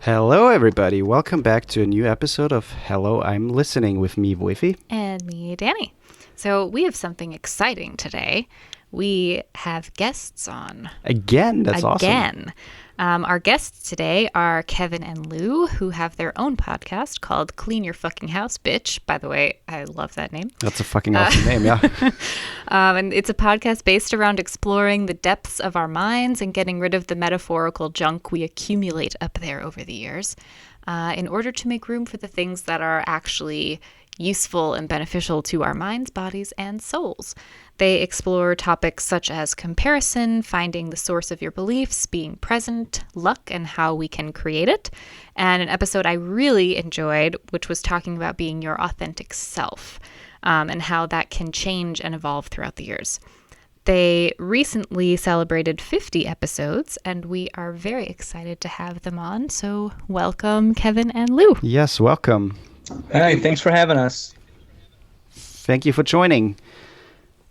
Hello, everybody. Welcome back to a new episode of Hello, I'm Listening with me, Woifi. And me, Dani. So we have something exciting today. We have guests on. Again, that's awesome. Again. Our guests today are Kevin and Lou, who have their own podcast called Clean Your Fucking House, Bitch. By the way, I love that name. That's a fucking awesome name, yeah. And it's a podcast based around exploring the depths of our minds and getting rid of the metaphorical junk we accumulate up there over the years in order to make room for the things that are actually useful and beneficial to our minds, bodies, and souls. They explore topics such as comparison, finding the source of your beliefs, being present, luck, and how we can create it. And an episode I really enjoyed, which was talking about being your authentic self and how that can change and evolve throughout the years. They recently celebrated 50 episodes, and we are very excited to have them on. So welcome, Kevin and Lou. Yes, welcome. Hey, thanks for having us. Thank you for joining.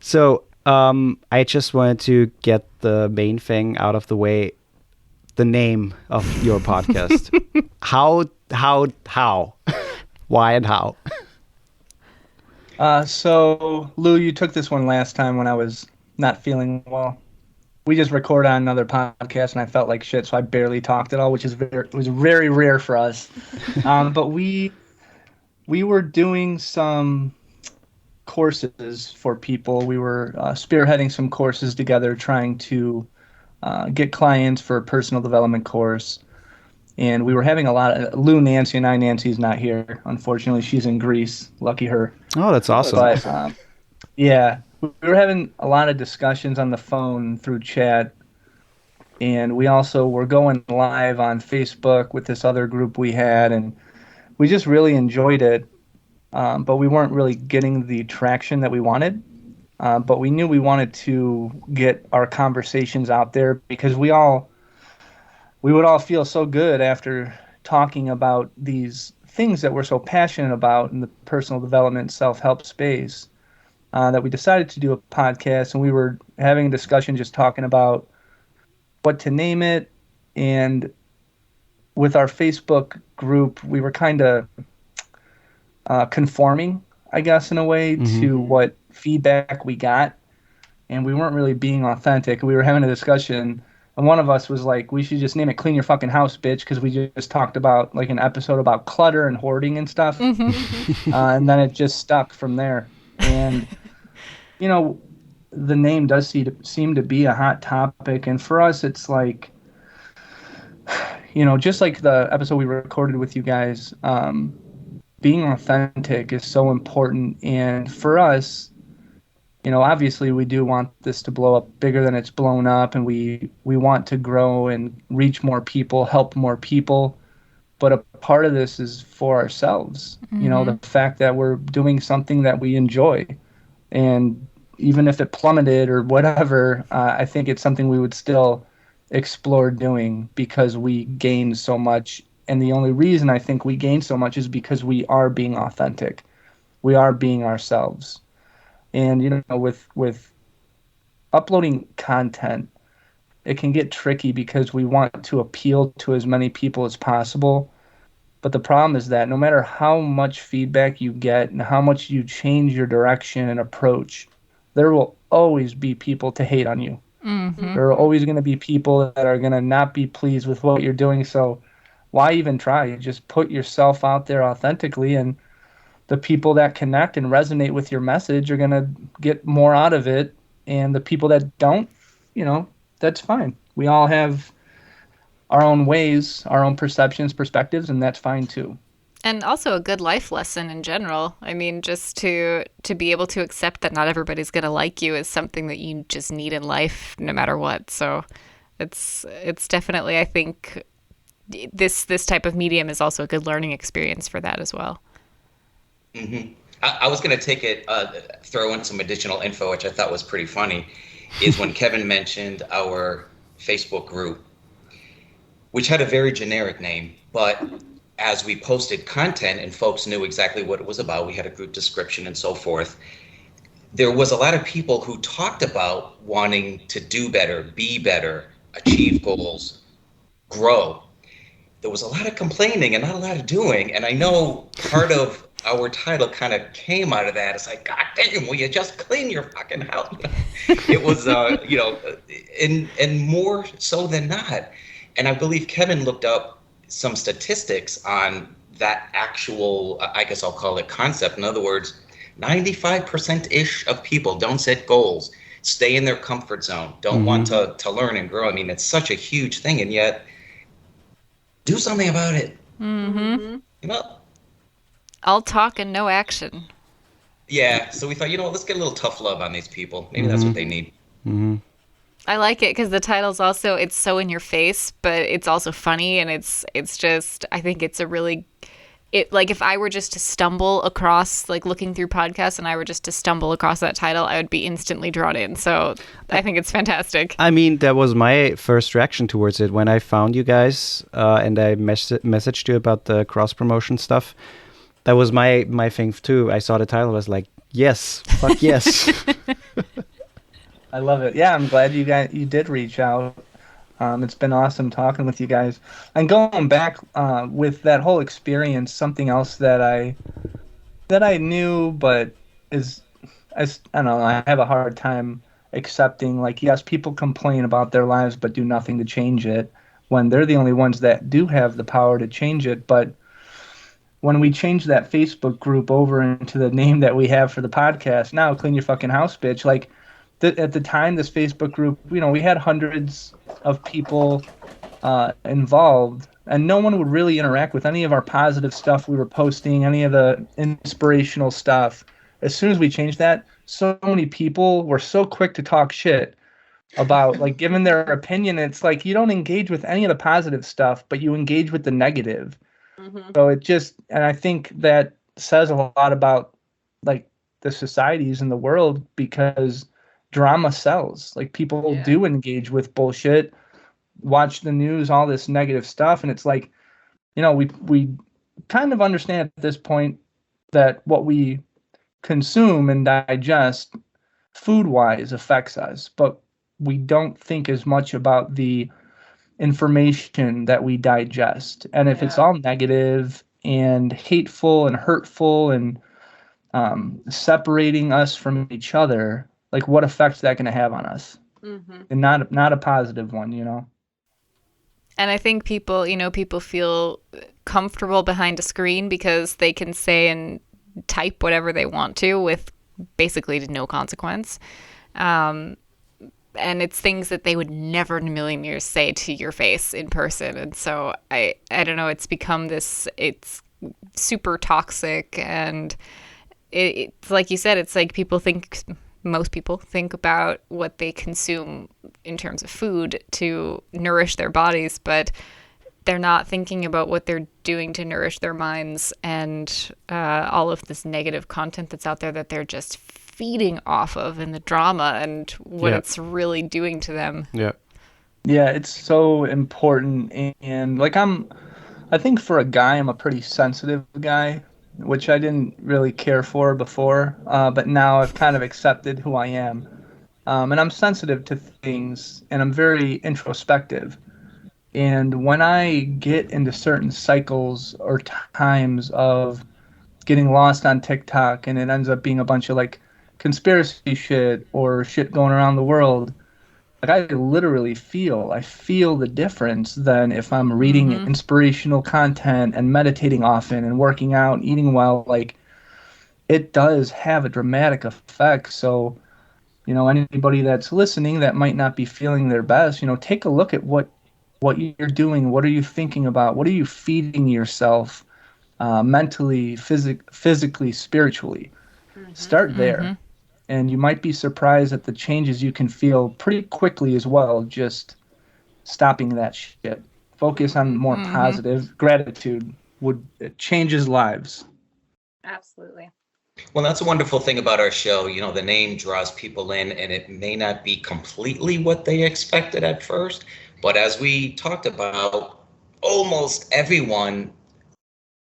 So, I just wanted to get the main thing out of the way, the name of your podcast. How? Why and how? So, Lou, you took this one last time when I was not feeling well. We just recorded on another podcast, and I felt like shit, so I barely talked at all, which was very rare for us. But we were doing some courses for people. We were spearheading some courses together, trying to get clients for a personal development course. And we were having a lot of Nancy's not here. Unfortunately, she's in Greece. Lucky her. Oh, that's awesome. But yeah, we were having a lot of discussions on the phone through chat. And we also were going live on Facebook with this other group we had. And we just really enjoyed it. But we weren't really getting the traction that we wanted. But we knew we wanted to get our conversations out there because we would all feel so good after talking about these things that we're so passionate about in the personal development, self-help space, that we decided to do a podcast. And we were having a discussion just talking about what to name it. And with our Facebook group, we were kind of conforming, I guess, in a way to what feedback we got, and we weren't really being authentic. We were having a discussion, and one of us was like, we should just name it Clean Your Fucking House, Bitch, because we just talked about like an episode about clutter and hoarding and stuff. And then it just stuck from there. And you know, the name does seem to be a hot topic, and for us it's like, you know, just like the episode we recorded with you guys, being authentic is so important. And for us, you know, obviously we do want this to blow up bigger than it's blown up, and we want to grow and reach more people, help more people. But a part of this is for ourselves, you know, the fact that we're doing something that we enjoy. And even if it plummeted or whatever, I think it's something we would still explore doing because we gain so much. And the only reason I think we gain so much is because we are being authentic. We are being ourselves. And, you know, with uploading content, it can get tricky because we want to appeal to as many people as possible. But the problem is that no matter how much feedback you get and how much you change your direction and approach, there will always be people to hate on you. There are always going to be people that are going to not be pleased with what you're doing. So why even try? You just put yourself out there authentically, and the people that connect and resonate with your message are going to get more out of it. And the people that don't, you know, that's fine. We all have our own ways, our own perceptions, perspectives, and that's fine too. And also a good life lesson in general. I mean, just to be able to accept that not everybody's going to like you is something that you just need in life no matter what. So it's definitely, I think, this type of medium is also a good learning experience for that as well. I was going to take it, throw in some additional info, which I thought was pretty funny, is when Kevin mentioned our Facebook group, which had a very generic name, but as we posted content and folks knew exactly what it was about, we had a group description and so forth, there was a lot of people who talked about wanting to do better, be better, achieve goals, grow. there was a lot of complaining and not a lot of doing. And I know part of our title kind of came out of that. It's like, God damn, will you just clean your fucking house? It was, and more so than not. And I believe Kevin looked up some statistics on that actual, I guess I'll call it concept. In other words, 95%-ish of people don't set goals, stay in their comfort zone, don't want to learn and grow. I mean, it's such a huge thing, and yet do something about it. All talk and no action. Yeah, so we thought, let's get a little tough love on these people. Maybe that's what they need. I like it because the title's also, it's so in your face, but it's also funny, and it's just, I think it's a really, like if I were just to stumble across, like looking through podcasts and I were just to stumble across that title, I would be instantly drawn in. So I think it's fantastic. I mean, that was my first reaction towards it when I found you guys and I messaged you about the cross-promotion stuff. That was my thing too. I saw the title, I was like, yes, fuck yes. I love it. Yeah, I'm glad you did reach out. It's been awesome talking with you guys. And going back with that whole experience, something else that I knew, but I don't know, I have a hard time accepting, like, yes, people complain about their lives but do nothing to change it when they're the only ones that do have the power to change it. But when we changed that Facebook group over into the name that we have for the podcast now, Clean Your Fucking House, Bitch, like, at the time, this Facebook group, we had hundreds of people involved, and no one would really interact with any of our positive stuff we were posting, any of the inspirational stuff. As soon as we changed that, so many people were so quick to talk shit about, like, giving their opinion. It's like you don't engage with any of the positive stuff, but you engage with the negative. So and I think that says a lot about, like, the societies in the world, because drama sells. Like, people do engage with bullshit, watch the news, all this negative stuff, and it's like, we kind of understand at this point that what we consume and digest food-wise affects us, but we don't think as much about the information that we digest. And if it's all negative and hateful and hurtful and separating us from each other, like, what effect is that going to have on us? And not a positive one, And I think people feel comfortable behind a screen because they can say and type whatever they want to with basically no consequence. And it's things that they would never in a million years say to your face in person. And so I don't know, it's become this, it's super toxic. And it's like you said, it's like most people think about what they consume in terms of food to nourish their bodies, but they're not thinking about what they're doing to nourish their minds and all of this negative content that's out there that they're just feeding off of, and the drama and what it's really doing to them. Yeah, it's so important. And like, I think for a guy, I'm a pretty sensitive guy, which I didn't really care for before, but now I've kind of accepted who I am. And I'm sensitive to things, and I'm very introspective. And when I get into certain cycles or times of getting lost on TikTok, and it ends up being a bunch of, like, conspiracy shit or shit going around the world, like, I literally feel the difference than if I'm reading inspirational content and meditating often and working out and eating well. Like, it does have a dramatic effect. So, anybody that's listening that might not be feeling their best, take a look at what you're doing. What are you thinking about? What are you feeding yourself mentally, physically, spiritually? Start there. And you might be surprised at the changes you can feel pretty quickly as well, just stopping that shit. Focus on more positive. Gratitude it changes lives. Absolutely. Well, that's a wonderful thing about our show. The name draws people in, and it may not be completely what they expected at first. But as we talked about, almost everyone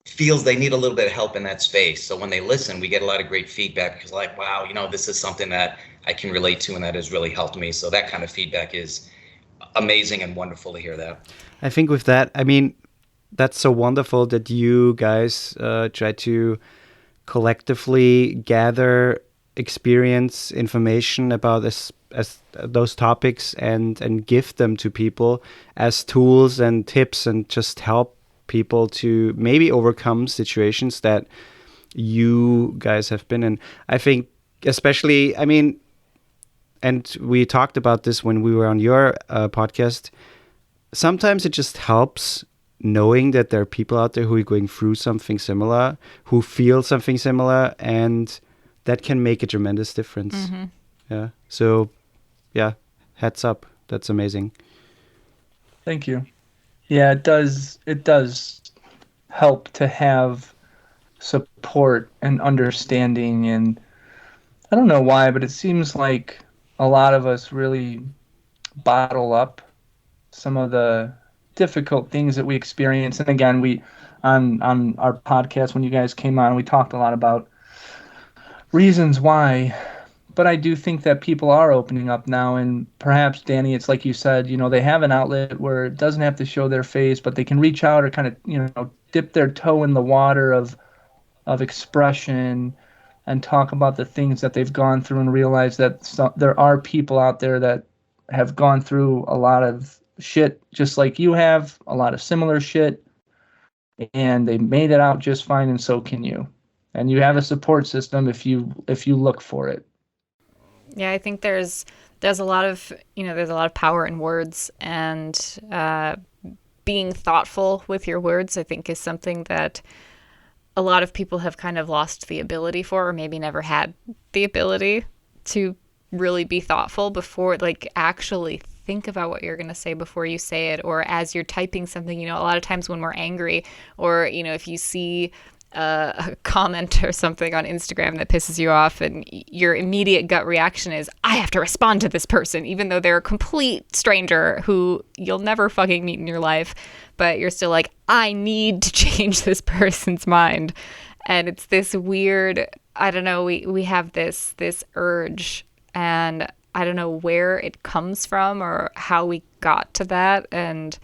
feels they need a little bit of help in that space. So when they listen, we get a lot of great feedback because, like, wow, this is something that I can relate to and that has really helped me. So that kind of feedback is amazing and wonderful to hear that. I think with that, I mean, that's so wonderful that you guys try to collectively gather experience, information about as those topics and give them to people as tools and tips, and just help people to maybe overcome situations that you guys have been in. I think especially, I mean, and we talked about this when we were on your podcast, sometimes it just helps knowing that there are people out there who are going through something similar, who feel something similar, and that can make a tremendous difference. Mm-hmm. Yeah. So, yeah, heads up. That's amazing. Thank you. Yeah, it does help to have support and understanding, and I don't know why, but it seems like a lot of us really bottle up some of the difficult things that we experience. And again, we on our podcast, when you guys came on, we talked a lot about reasons why, but I do think that people are opening up now, and perhaps, Dani, it's like you said, they have an outlet where it doesn't have to show their face, but they can reach out or kind of, dip their toe in the water of expression and talk about the things that they've gone through, and realize that there are people out there that have gone through a lot of shit just like you have, a lot of similar shit, and they made it out just fine, and so can you. And you have a support system if you look for it. Yeah, I think there's a lot of power in words, and being thoughtful with your words, I think, is something that a lot of people have kind of lost the ability for, or maybe never had the ability to really be thoughtful before, like actually think about what you're going to say before you say it, or as you're typing something. A lot of times when we're angry, or if you see a comment or something on Instagram that pisses you off, and your immediate gut reaction is, I have to respond to this person, even though they're a complete stranger who you'll never fucking meet in your life, but you're still like, I need to change this person's mind. And it's this weird, I don't know, we have this urge, and I don't know where it comes from or how we got to that. And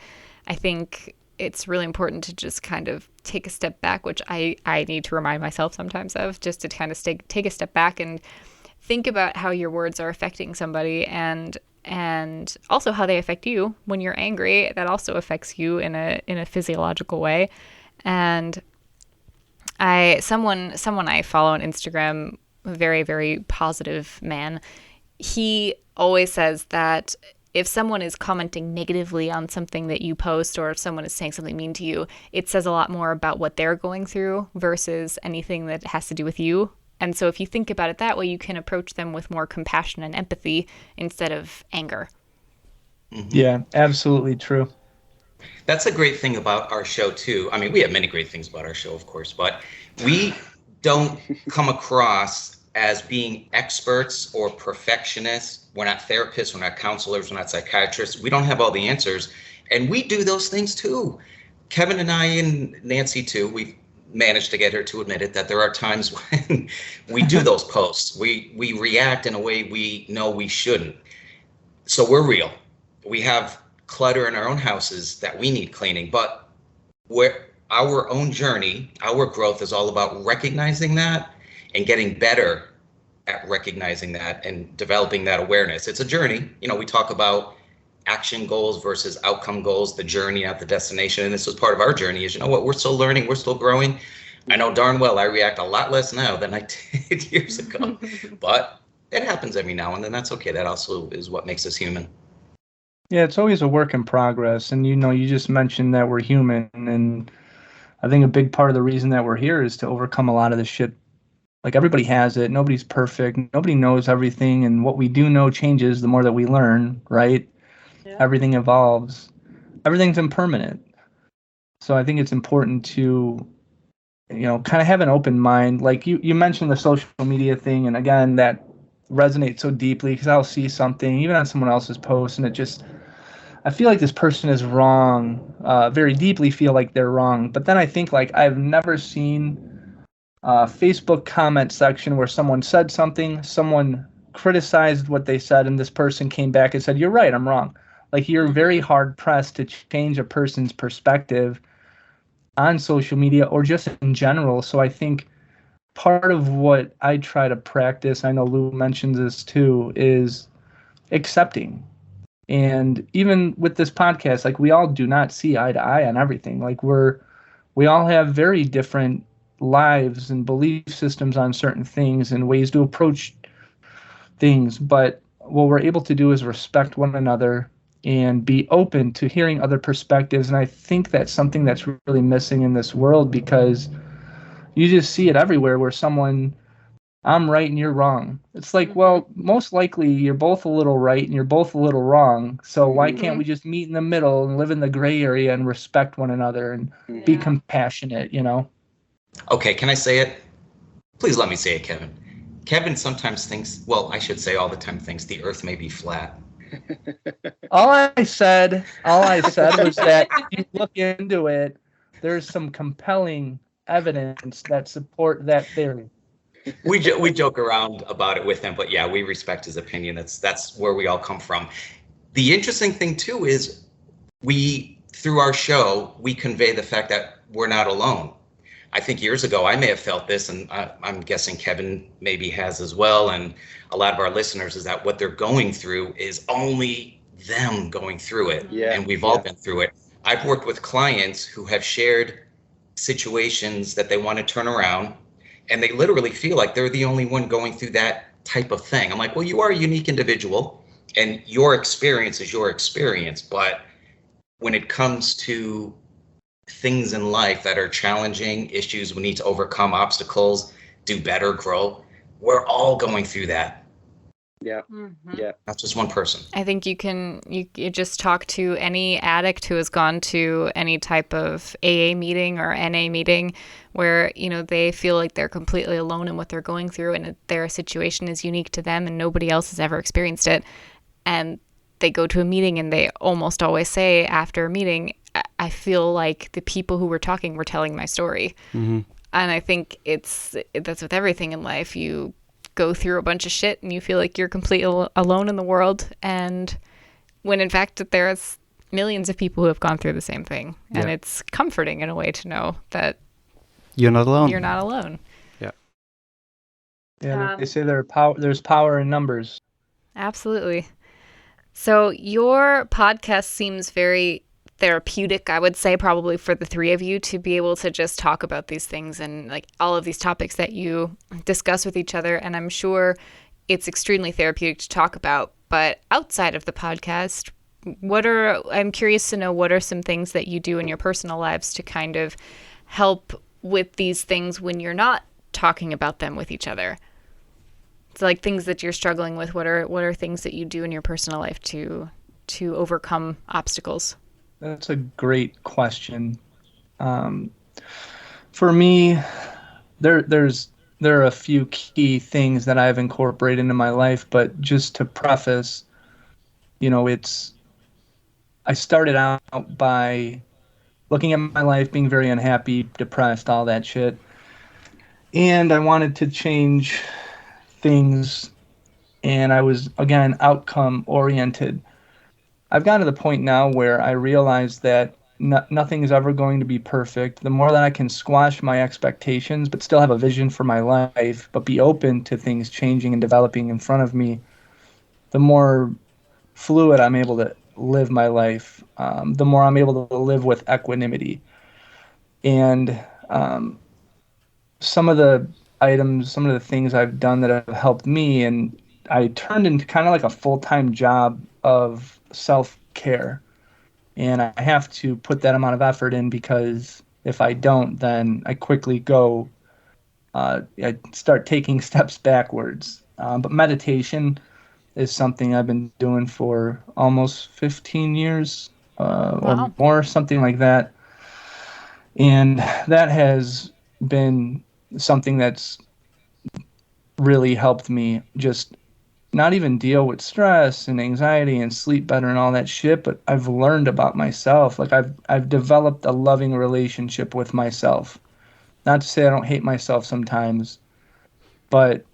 I think it's really important to just kind of take a step back, which I need to remind myself sometimes of, just to kind of take a step back and think about how your words are affecting somebody, and also how they affect you when you're angry. That also affects you in a physiological way. And someone I follow on Instagram, a very, very positive man, he always says that if someone is commenting negatively on something that you post, or if someone is saying something mean to you, it says a lot more about what they're going through versus anything that has to do with you. And so if you think about it that way, you can approach them with more compassion and empathy instead of anger. Mm-hmm. Yeah, absolutely true. That's a great thing about our show, too. I mean, we have many great things about our show, of course, but we don't come across as being experts or perfectionists. We're not therapists, we're not counselors, we're not psychiatrists. We don't have all the answers. And we do those things too. Kevin and I, and Nancy too, we've managed to get her to admit it, that there are times when we do those posts. We react in a way we know we shouldn't. So we're real. We have clutter in our own houses that we need cleaning, but our own journey, our growth is all about recognizing that and getting better at recognizing that and developing that awareness. It's a journey. We talk about action goals versus outcome goals, the journey, not the destination. And this was part of our journey, is, we're still learning, we're still growing. I know darn well I react a lot less now than I did years ago, but it happens every now and then. That's okay. That also is what makes us human. Yeah, it's always a work in progress. And, you just mentioned that we're human. And I think a big part of the reason that we're here is to overcome a lot of the shit. Like, everybody has it. Nobody's perfect. Nobody knows everything. And what we do know changes the more that we learn, right? Yeah. Everything evolves. Everything's impermanent. So I think it's important to, kind of have an open mind. Like you mentioned the social media thing. And again, that resonates so deeply, because I'll see something, even on someone else's post, and I feel like this person is wrong, very deeply feel like they're wrong. But then I think, like, I've never seen Facebook comment section where someone said something, someone criticized what they said, and this person came back and said, you're right, I'm wrong. Like, you're very hard pressed to change a person's perspective on social media or just in general. So I think part of what I try to practice, I know Lou mentions this too, is accepting. And even with this podcast, like we all do not see eye to eye on everything. Like we all have very different lives and belief systems on certain things and ways to approach things. But what we're able to do is respect one another and be open to hearing other perspectives. And I think that's something that's really missing in this world, because you just see it everywhere where I'm right and you're wrong. It's like, well, most likely you're both a little right and you're both a little wrong. So why can't we just meet in the middle and live in the gray area and respect one another and be compassionate, you know? Okay, can I say it? Please let me say it, Kevin. Kevin sometimes thinks, well, I should say all the time, thinks the earth may be flat. All I said was that if you look into it, there's some compelling evidence that support that theory. We joke around about it with him, but yeah, we respect his opinion. That's where we all come from. The interesting thing too is through our show, we convey the fact that we're not alone. I think years ago I may have felt this, and I'm guessing Kevin maybe has as well, and a lot of our listeners, is that what they're going through is only them going through it. Yeah, and we've all been through it. I've worked with clients who have shared situations that they want to turn around, and they literally feel like they're the only one going through that type of thing. I'm like, well, you are a unique individual, and your experience is your experience, but when it comes to things in life that are challenging, issues we need to overcome, obstacles, do better, grow, we're all going through that. Yeah. Yeah. Not just one person. I think you just talk to any addict who has gone to any type of AA meeting or NA meeting where, they feel like they're completely alone in what they're going through and their situation is unique to them and nobody else has ever experienced it. And they go to a meeting and they almost always say after a meeting, I feel like the people who were talking were telling my story. Mm-hmm. And I think that's with everything in life. You go through a bunch of shit and you feel like you're completely alone in the world. And when in fact there's millions of people who have gone through the same thing. Yeah. And it's comforting in a way to know that you're not alone. You're not alone. Yeah. Yeah, they say there's power in numbers. Absolutely. So your podcast seems very therapeutic, I would say, probably for the three of you to be able to just talk about these things and like all of these topics that you discuss with each other. And I'm sure it's extremely therapeutic to talk about. But outside of the podcast, I'm curious to know what are some things that you do in your personal lives to kind of help with these things when you're not talking about them with each other? It's like things that you're struggling with. What are things that you do in your personal life to overcome obstacles? That's a great question. For me, there are a few key things that I've incorporated into my life, but just to preface, I started out by looking at my life, being very unhappy, depressed, all that shit. And I wanted to change things, and I was, again, outcome oriented. I've gotten to the point now where I realize that nothing is ever going to be perfect. The more that I can squash my expectations, but still have a vision for my life, but be open to things changing and developing in front of me, the more fluid I'm able to live my life, the more I'm able to live with equanimity. And some of the things I've done that have helped me, and I turned into kind of like a full-time job of self-care. And I have to put that amount of effort in, because if I don't, then I quickly I start taking steps backwards. But meditation is something I've been doing for almost 15 years or more, something like that. And that has been something that's really helped me just not even deal with stress and anxiety and sleep better and all that shit, but I've learned about myself. Like I've developed a loving relationship with myself. Not to say I don't hate myself sometimes, but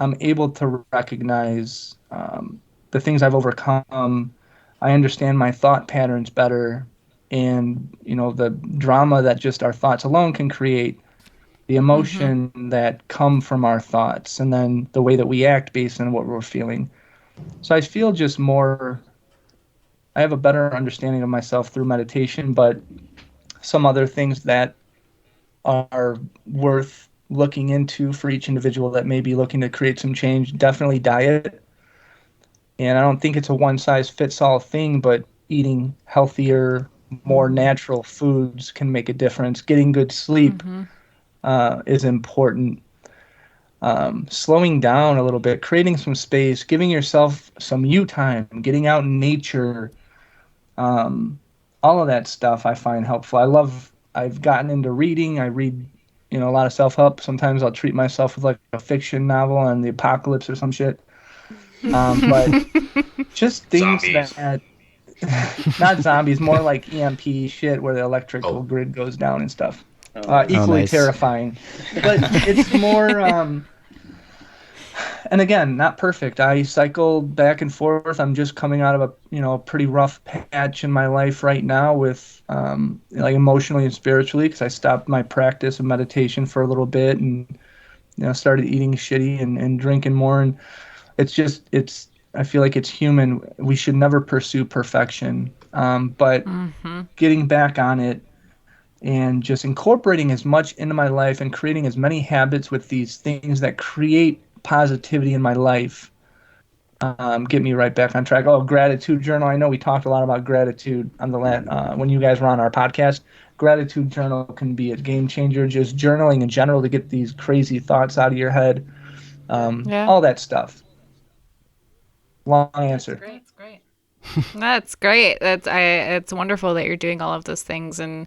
I'm able to recognize the things I've overcome. I understand my thought patterns better. and the drama that just our thoughts alone can create, the emotion that come from our thoughts, and then the way that we act based on what we're feeling. So I feel just more, I have a better understanding of myself through meditation, but some other things that are worth looking into for each individual that may be looking to create some change, definitely diet. And I don't think it's a one-size-fits-all thing, but eating healthier, more natural foods can make a difference. Getting good sleep is important. Slowing down a little bit, creating some space, giving yourself some you time, getting out in nature, all of that stuff I find helpful. I've gotten into reading. I read, a lot of self-help. Sometimes I'll treat myself with like a fiction novel on the apocalypse or some shit. But just things Zombies. that, not zombies, more like EMP shit where the electrical grid goes down and stuff. Equally nice. terrifying. But it's more, and again, not perfect. I cycle back and forth. I'm just coming out of a pretty rough patch in my life right now with like emotionally and spiritually, because I stopped my practice of meditation for a little bit and started eating shitty and drinking more. And I feel like it's human. We should never pursue perfection, but getting back on it and just incorporating as much into my life and creating as many habits with these things that create positivity in my life, get me right back on track. Oh, gratitude journal. I know we talked a lot about gratitude on the when you guys were on our podcast. Gratitude journal can be a game changer. Just journaling in general to get these crazy thoughts out of your head. All that stuff. Long answer. That's great. That's great. It's wonderful that you're doing all of those things, and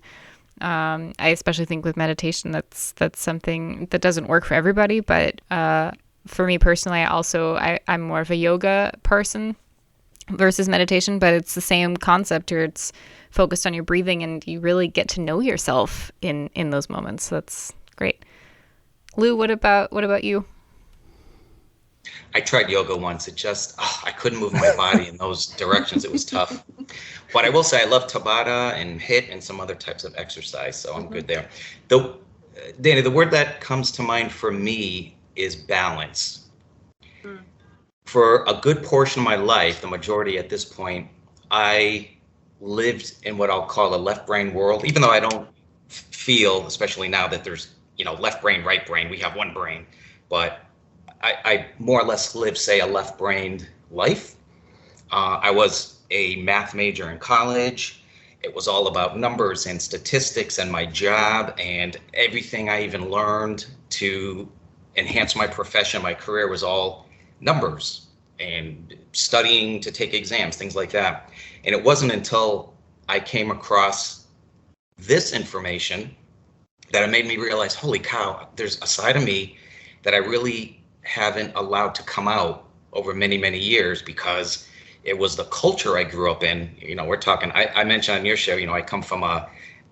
I especially think with meditation, that's something that doesn't work for everybody. But for me personally, I'm more of a yoga person versus meditation, but it's the same concept where it's focused on your breathing, and you really get to know yourself in those moments. So that's great. Lou, what about you? I tried yoga once. I couldn't move my body in those directions. It was tough. But I will say I love Tabata and HIIT and some other types of exercise, so I'm good there. Dani, the word that comes to mind for me is balance. For a good portion of my life, the majority at this point, I lived in what I'll call a left brain world, even though I don't feel, especially now that there's, left brain, right brain, we have one brain, but I more or less lived, say, a left-brained life. I was a math major in college. It was all about numbers and statistics and my job, and everything I even learned to enhance my profession, my career, was all numbers and studying to take exams, things like that. And it wasn't until I came across this information that it made me realize, holy cow, there's a side of me that I really haven't allowed to come out over many, many years, because it was the culture I grew up in. We're talking, I mentioned on your show, I come from an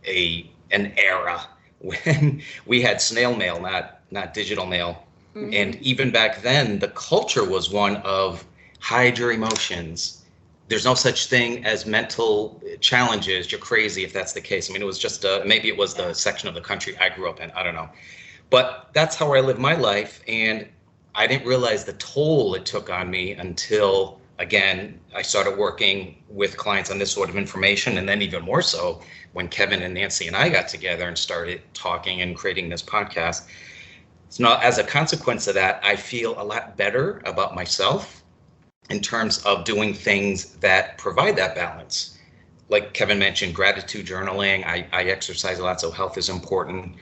era when we had snail mail, not digital mail. And even back then, the culture was one of hide your emotions. There's no such thing as mental challenges. You're crazy if that's the case. I mean, it was just maybe it was the section of the country I grew up in. I don't know. But that's how I lived my life. And I didn't realize the toll it took on me until, again, I started working with clients on this sort of information. And then even more so when Kevin and Nancy and I got together and started talking and creating this podcast. So now, as a consequence of that, I feel a lot better about myself in terms of doing things that provide that balance. Like Kevin mentioned, gratitude journaling. I exercise a lot, so health is important.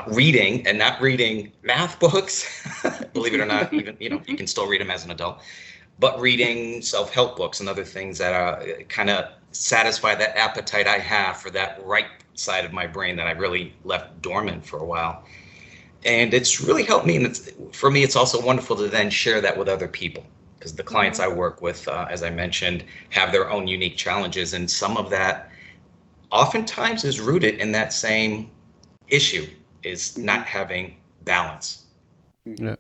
Reading, and not reading math books, believe it or not, even, you can still read them as an adult, but reading self-help books and other things that kind of satisfy that appetite I have for that right side of my brain that I really left dormant for a while. And it's really helped me. And for me, it's also wonderful to then share that with other people, because the clients I work with, as I mentioned, have their own unique challenges. And some of that oftentimes is rooted in that same issue, is not having balance. Yeah.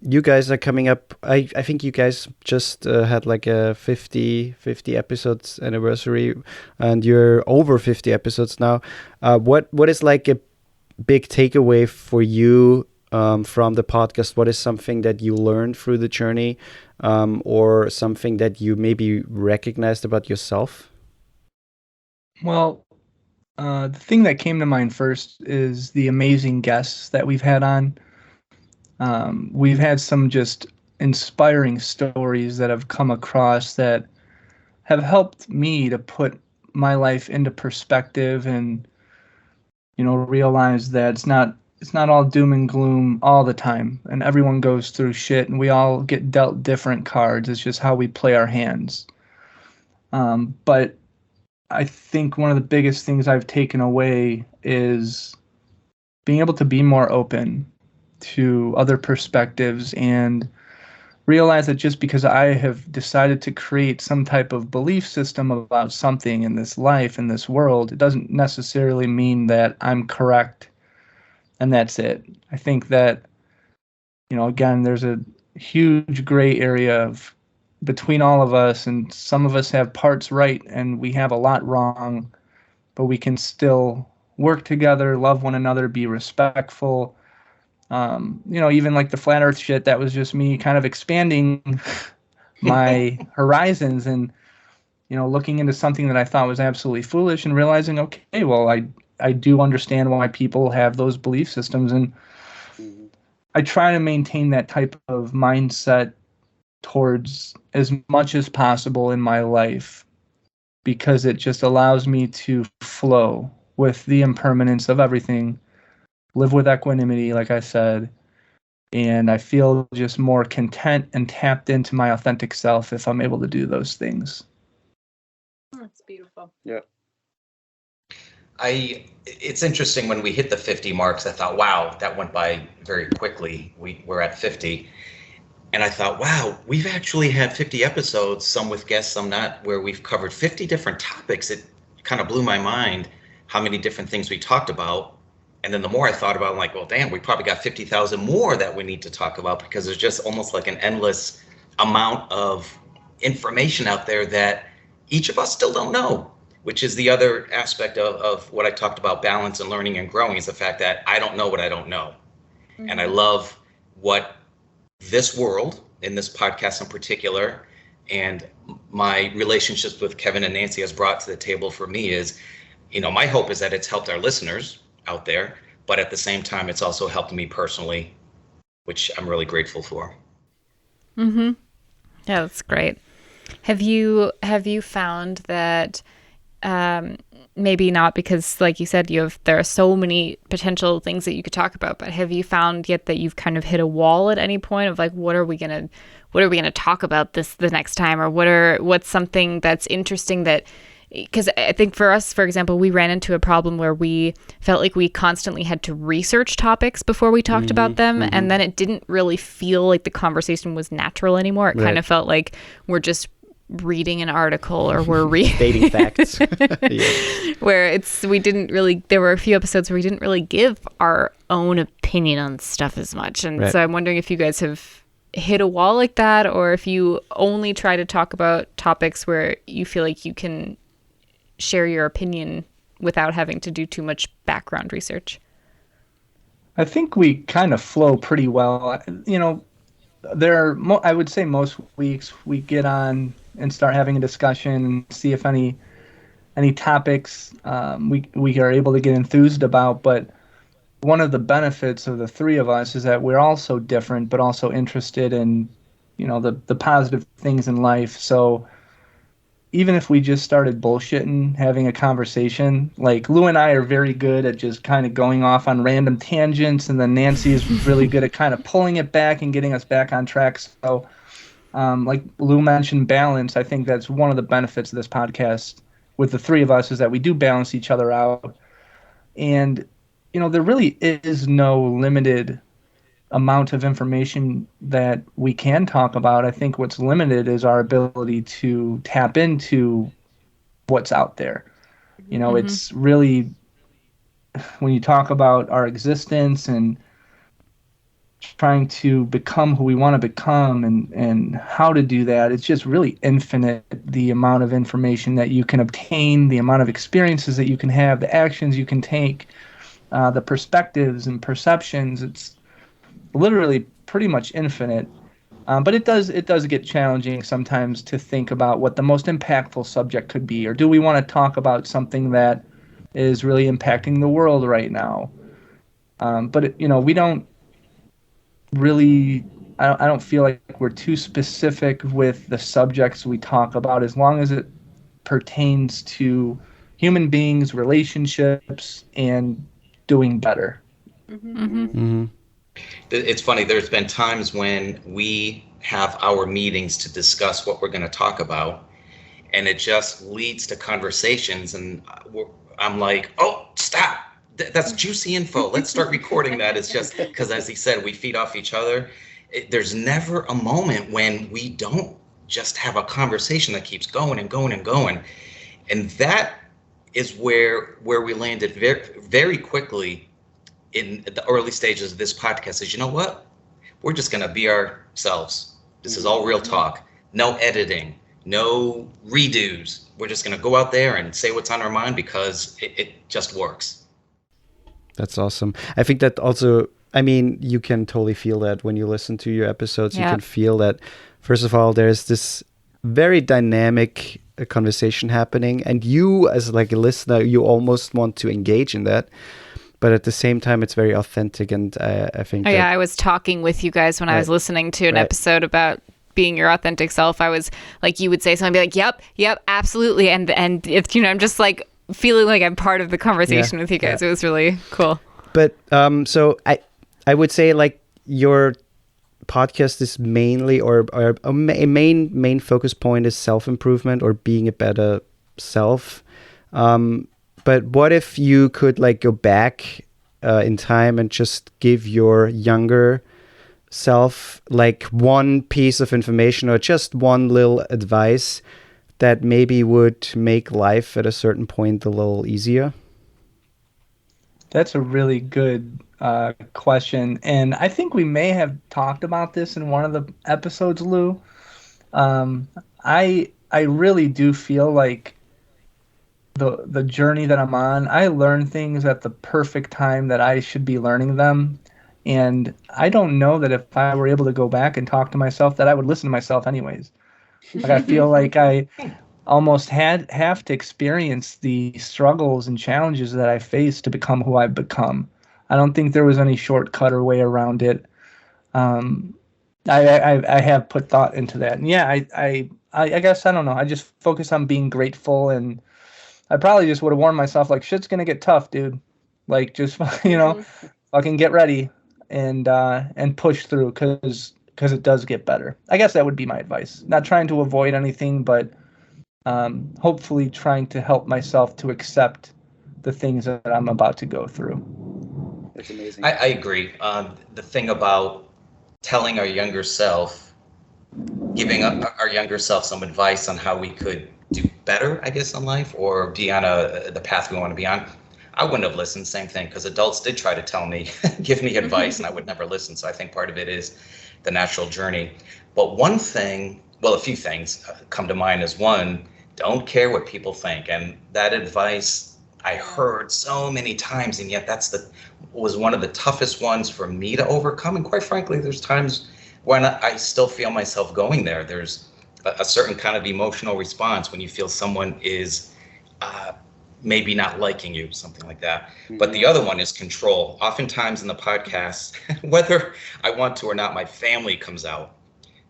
You guys are coming up. I think you guys just had like a 50 episodes anniversary, and you're over 50 episodes now. What is like a big takeaway for you from the podcast? What is something that you learned through the journey, or something that you maybe recognized about yourself? Well, the thing that came to mind first is the amazing guests that we've had on. We've had some just inspiring stories that have come across that have helped me to put my life into perspective and, realize that it's not all doom and gloom all the time, and everyone goes through shit, and we all get dealt different cards. It's just how we play our hands. But I think one of the biggest things I've taken away is being able to be more open to other perspectives and realize that just because I have decided to create some type of belief system about something in this life, in this world, it doesn't necessarily mean that I'm correct and that's it. I think that, again, there's a huge gray area between all of us, and some of us have parts right and we have a lot wrong, but we can still work together, love one another, be respectful. Even like the flat earth shit, that was just me kind of expanding my horizons and, looking into something that I thought was absolutely foolish and realizing, okay, well, I do understand why people have those belief systems. And I try to maintain that type of mindset towards as much as possible in my life, because it just allows me to flow with the impermanence of everything, live with equanimity, like I said, and I feel just more content and tapped into my authentic self if I'm able to do those things. That's beautiful. Yeah. It's interesting, when we hit the 50 marks, I thought, wow, that went by very quickly. We're at 50. And I thought, wow, we've actually had 50 episodes, some with guests, some not, where we've covered 50 different topics. It kind of blew my mind how many different things we talked about. And then the more I thought about it, I'm like, well, damn, we probably got 50,000 more that we need to talk about, because there's just almost like an endless amount of information out there that each of us still don't know, which is the other aspect of what I talked about, balance and learning and growing, is the fact that I don't know what I don't know. Mm-hmm. And I love what this world, in this podcast in particular, and my relationships with Kevin and Nancy has brought to the table for me is, my hope is that it's helped our listeners out there, but at the same time, it's also helped me personally, which I'm really grateful for. Mm-hmm. Yeah, that's great. Have you found that maybe not, because like you said, there are so many potential things that you could talk about, but have you found yet that you've kind of hit a wall at any point of like, what are we gonna talk about the next time, or what's something that's interesting that, because I think for us, for example, we ran into a problem where we felt like we constantly had to research topics before we talked about them, and then it didn't really feel like the conversation was natural anymore. It kind of felt like we're just reading an article, or we're stating facts. Where there were a few episodes where we didn't really give our own opinion on stuff as much. And so I'm wondering if you guys have hit a wall like that, or if you only try to talk about topics where you feel like you can share your opinion without having to do too much background research. I think we kind of flow pretty well. I would say most weeks we get on and start having a discussion and see if any topics we are able to get enthused about. But one of the benefits of the three of us is that we're all so different, but also interested in, the positive things in life. So even if we just started bullshitting, having a conversation, like Lou and I are very good at just kind of going off on random tangents, and then Nancy is really good at kind of pulling it back and getting us back on track. So like Lou mentioned, balance. I think that's one of the benefits of this podcast with the three of us, is that we do balance each other out. And, there really is no limited amount of information that we can talk about. I think what's limited is our ability to tap into what's out there. It's really, when you talk about our existence and trying to become who we want to become and how to do that. It's just really infinite, the amount of information that you can obtain, the amount of experiences that you can have, the actions you can take, the perspectives and perceptions. It's literally pretty much infinite. But it does get challenging sometimes to think about what the most impactful subject could be, or do we want to talk about something that is really impacting the world right now? But we don't really. I don't feel like we're too specific with the subjects we talk about, as long as it pertains to human beings, relationships, and doing better. It's funny, there's been times when we have our meetings to discuss what we're going to talk about, and it just leads to conversations, and I'm like, oh, stop, that's juicy info, let's start recording that. It's just because, as he said, we feed off each other. There's never a moment when we don't just have a conversation that keeps going and going and going, and that is where we landed very, very quickly in the early stages of this podcast. Is, you know what, we're just going to be ourselves. This is all real talk, no editing, no redos. We're just going to go out there and say what's on our mind because it just works. That's awesome. I think that also, I mean, you can totally feel that when you listen to your episodes. You can feel that, first of all, there's this very dynamic conversation happening, and you as like a listener, you almost want to engage in that. But at the same time, it's very authentic, and I think. I was talking with you guys when I was listening to an episode about being your authentic self. I was like, you would say something, I'd be like, yep, absolutely, and if I'm just like feeling like I'm part of the conversation with you guys. It was really cool. But so I would say like your podcast is mainly or a main focus point is self-improvement or being a better self. But what if you could like go back in time and just give your younger self like one piece of information or just one little advice that maybe would make life at a certain point a little easier? That's a really good question. And I think we may have talked about this in one of the episodes, Lou. I really do feel like the journey that I'm on, I learn things at the perfect time that I should be learning them. And I don't know that if I were able to go back and talk to myself, that I would listen to myself anyways. Like, I feel like I almost have to experience the struggles and challenges that I faced to become who I've become. I don't think there was any shortcut or way around it. I have put thought into that. And yeah, I guess, I don't know. I just focus on being grateful, and I probably just would have warned myself, like, shit's going to get tough, dude. Like, just, fucking get ready and push through because it does get better. I guess that would be my advice. Not trying to avoid anything, but hopefully trying to help myself to accept the things that I'm about to go through. That's amazing. I agree. The thing about telling our younger self, giving our younger self some advice on how we could do better, I guess, in life, or be on the path we want to be on, I wouldn't have listened. Same thing, because adults did try to tell me, give me advice, and I would never listen. So I think part of it is the natural journey. But one thing, well, a few things come to mind is, one, don't care what people think. And that advice I heard so many times, and yet was one of the toughest ones for me to overcome. And quite frankly, there's times when I still feel myself going there. There's a certain kind of emotional response when you feel someone is maybe not liking you, something like that. Mm-hmm. But the other one is control. Oftentimes in the podcast, whether I want to or not, my family comes out.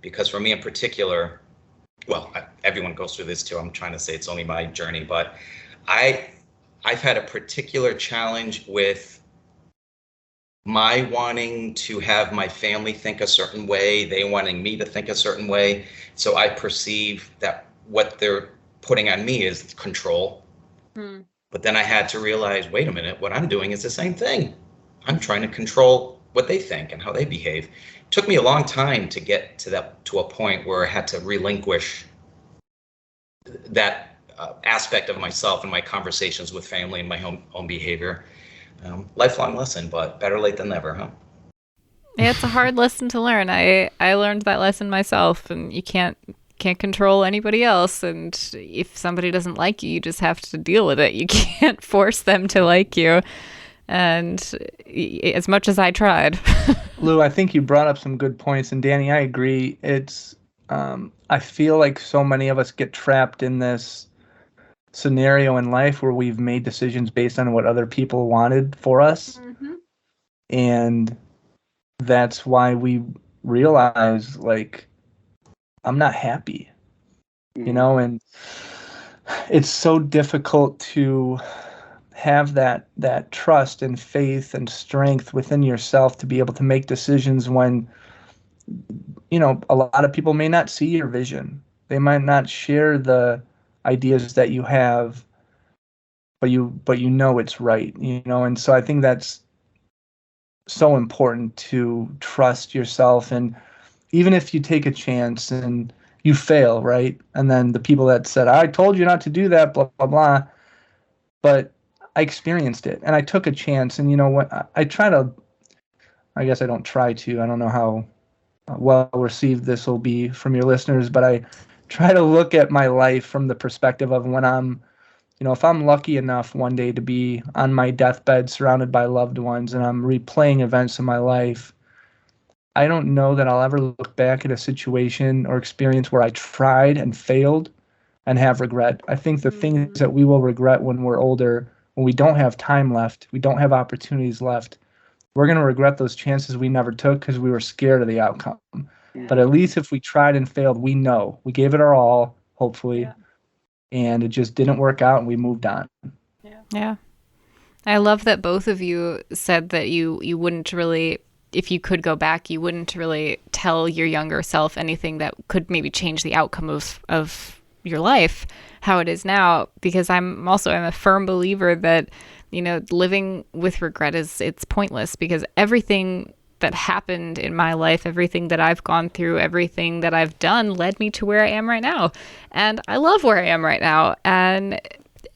Because for me in particular, well, everyone goes through this too. I'm trying to say it's only my journey, but I've had a particular challenge with my wanting to have my family think a certain way, they wanting me to think a certain way. So I perceive that what they're putting on me is control. But then I had to realize, wait a minute, what I'm doing is the same thing. I'm trying to control what they think and how they behave. It took me a long time to get to a point where I had to relinquish that aspect of myself in my conversations with family and my own behavior. Lifelong lesson, but better late than never, huh? Yeah, it's a hard lesson to learn. I learned that lesson myself, and you can't control anybody else. And if somebody doesn't like you, you just have to deal with it. You can't force them to like you. And as much as I tried. Lou, I think you brought up some good points, and Dani, I agree. It's I feel like so many of us get trapped in this scenario in life where we've made decisions based on what other people wanted for us. Mm-hmm. And that's why we realize, like, I'm not happy, you know, and it's so difficult to have that trust and faith and strength within yourself to be able to make decisions when, you know, a lot of people may not see your vision. They might not share the ideas that you have, but you know it's right, you know. And so I think that's so important, to trust yourself. And even if you take a chance and you fail, right? And then the people that said, I told you not to do that, blah, blah, blah. But I experienced it and I took a chance. And you know what? I guess I don't try to, I don't know how well received this will be from your listeners, but I try to look at my life from the perspective of when I'm, you know, if I'm lucky enough one day to be on my deathbed surrounded by loved ones and I'm replaying events in my life, I don't know that I'll ever look back at a situation or experience where I tried and failed and have regret. I think the things that we will regret when we're older, when we don't have time left, we don't have opportunities left, we're going to regret those chances we never took because we were scared of the outcome. Yeah. But at least if we tried and failed, we know. We gave it our all, hopefully. Yeah. And it just didn't work out and we moved on. Yeah. I love that both of you said that you wouldn't really, if you could go back, you wouldn't really tell your younger self anything that could maybe change the outcome of your life, how it is now, because I'm a firm believer that, you know, living with regret it's pointless, because everything that happened in my life, everything that I've gone through, everything that I've done led me to where I am right now. And I love where I am right now. And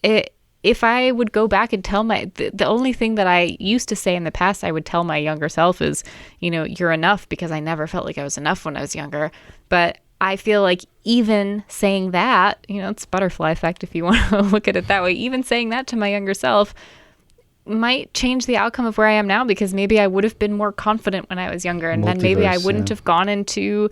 if I would go back and tell the only thing that I used to say in the past, I would tell my younger self is, you know, you're enough, because I never felt like I was enough when I was younger. But I feel like even saying that, you know, it's butterfly effect if you want to look at it that way, even saying that to my younger self might change the outcome of where I am now, because maybe I would have been more confident when I was younger, and then maybe I wouldn't have gone through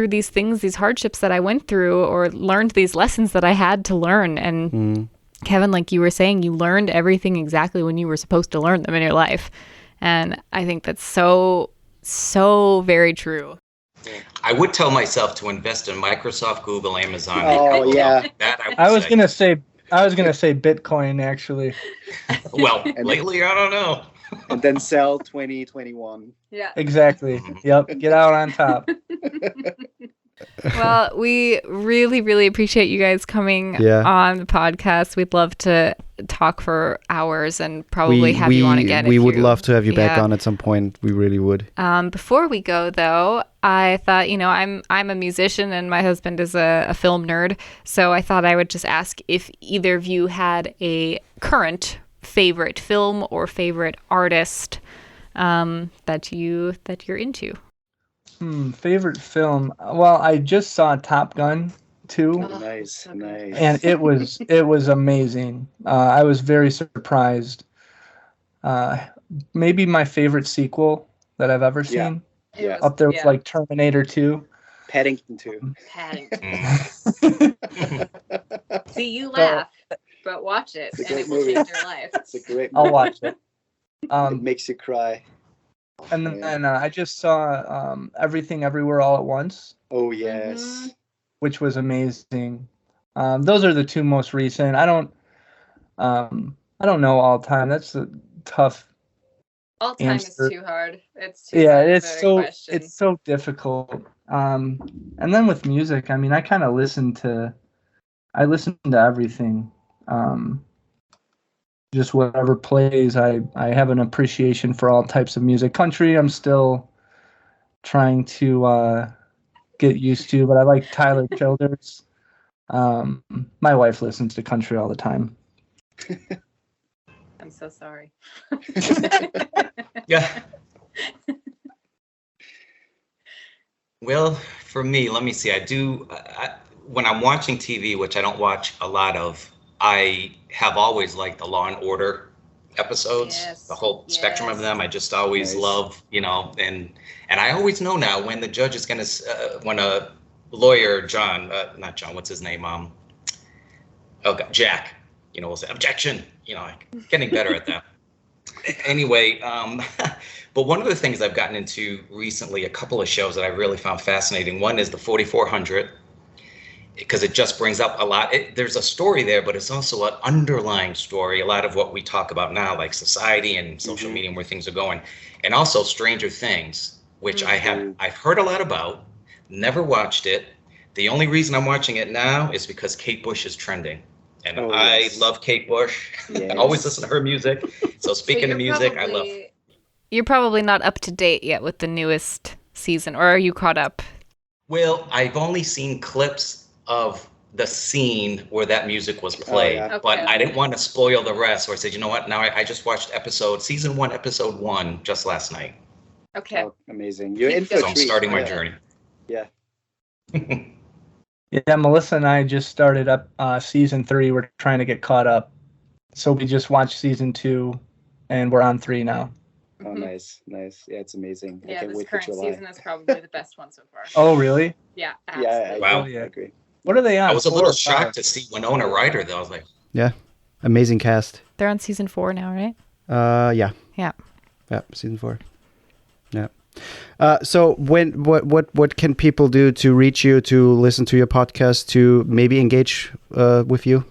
these things, these hardships that I went through, or learned these lessons that I had to learn. And Kevin, like you were saying, you learned everything exactly when you were supposed to learn them in your life. And I think that's so, so very true. I would tell myself to invest in Microsoft, Google, Amazon. Oh, yeah. I was going to say Bitcoin, actually. Well, lately, I don't know. And then sell 2021. Yeah. Exactly. Yep. Get out on top. Well, we really, really appreciate you guys coming on the podcast. We'd love to talk for hours and probably have you on again. We would love to have you back on at some point. We really would. Before we go, though, I thought, you know, I'm a musician and my husband is a film nerd. So I thought I would just ask if either of you had a current favorite film or favorite artist that you're into. Favorite film. Well, I just saw Top Gun 2. Oh, nice. And it was amazing. I was very surprised. Maybe my favorite sequel that I've ever seen. Yeah. Up there with like Terminator 2. Paddington 2. See, you laugh, but watch it and it will change your life. It's a great movie. I'll watch it. It makes you cry. And then I just saw Everything Everywhere All at Once. Oh, yes. Which was amazing. Those are the two most recent. I don't know all time. That's a tough all time answer. Is too hard. It's too hard. It's so difficult. And then with music, I mean, I kind of listen to everything. Just whatever plays, I have an appreciation for all types of music. Country, I'm still trying to get used to, but I like Tyler Childers. My wife listens to country all the time. I'm so sorry. Yeah. Well, for me, let me see. When I'm watching TV, which I don't watch a lot of, I have always liked the Law and Order episodes, Yes, the whole spectrum of yes. them. I just always Nice. love, and I always know now when the judge is gonna, when a lawyer, not John, what's his name? Oh God, Jack, will say objection. Getting better at that. Anyway, but one of the things I've gotten into recently, a couple of shows that I really found fascinating. One is the 4400, because it just brings up a lot. There's a story there, but it's also an underlying story. A lot of what we talk about now, like society and social media, and where things are going, and also Stranger Things, which I've heard a lot about, never watched it. The only reason I'm watching it now is because Kate Bush is trending. And I love Kate Bush. Yes. I always listen to her music. So speaking of music, I love. You're probably not up to date yet with the newest season, or are you caught up? Well, I've only seen clips of the scene where that music was played, yeah. but Okay. I didn't want to spoil the rest. So I said, you know what? Now I just watched season 1, episode 1, just last night. Okay. Oh, amazing. You're in for a So I'm treat. starting my Yeah. journey. Yeah. Yeah, Melissa and I just started up season 3. We're trying to get caught up. So we just watched season 2, and we're on 3 now. Oh, nice. Nice. Yeah, it's amazing. I Yeah, can't this wait for current July. season is probably the best one so far. Oh, really? Yeah, Yeah, absolutely. Wow. I agree. What are they on? I was a 4 little or 5? shocked to see Winona Ryder, though. I was like, Yeah. Amazing cast. They're on season 4 now, right? Yeah. Yeah. Yeah, season 4. Yeah. So what can people do to reach you, to listen to your podcast, to maybe engage with you?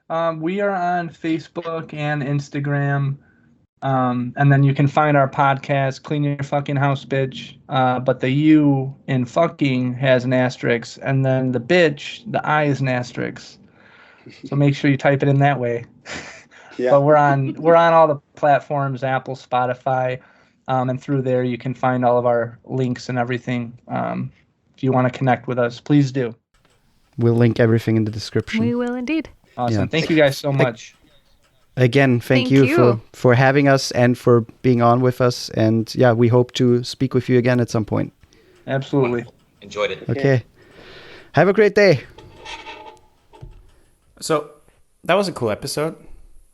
We are on Facebook and Instagram. And then you can find our podcast, Clean Your Fucking House, Bitch. But the U in fucking has an asterisk. And then the bitch, the I is an asterisk. So make sure you type it in that way. Yeah. But we're on all the platforms, Apple, Spotify. And through there you can find all of our links and everything. If you want to connect with us, please do. We'll link everything in the description. We will indeed. Awesome. Yeah. Thank you guys so much. Again, thank you for having us and for being on with us. And yeah, we hope to speak with you again at some point. Absolutely. enjoyed it. Okay. Have a great day. So that was a cool episode.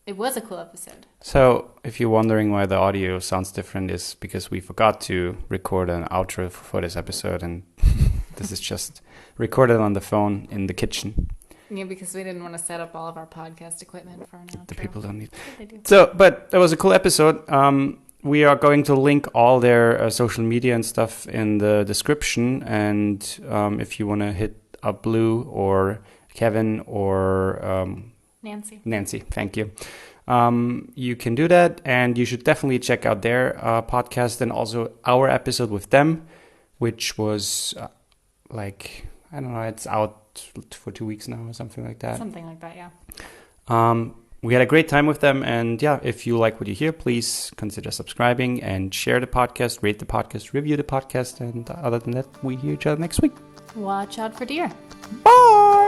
It was a cool episode. So if you're wondering why the audio sounds different, is because we forgot to record an outro for this episode, and this is just recorded on the phone in the kitchen. Yeah, because we didn't want to set up all of our podcast equipment for an outro. The people don't need. Yeah, they do. So, but that was a cool episode. We are going to link all their social media and stuff in the description, and if you want to hit up Blue or Kevin or Nancy, thank you. You can do that, and you should definitely check out their podcast and also our episode with them, which was I don't know, it's out for 2 weeks now or something like that. Something like that, yeah. We had a great time with them, and yeah, if you like what you hear, please consider subscribing and share the podcast, rate the podcast, review the podcast, and other than that, we hear each other next week. Watch out for deer. Bye!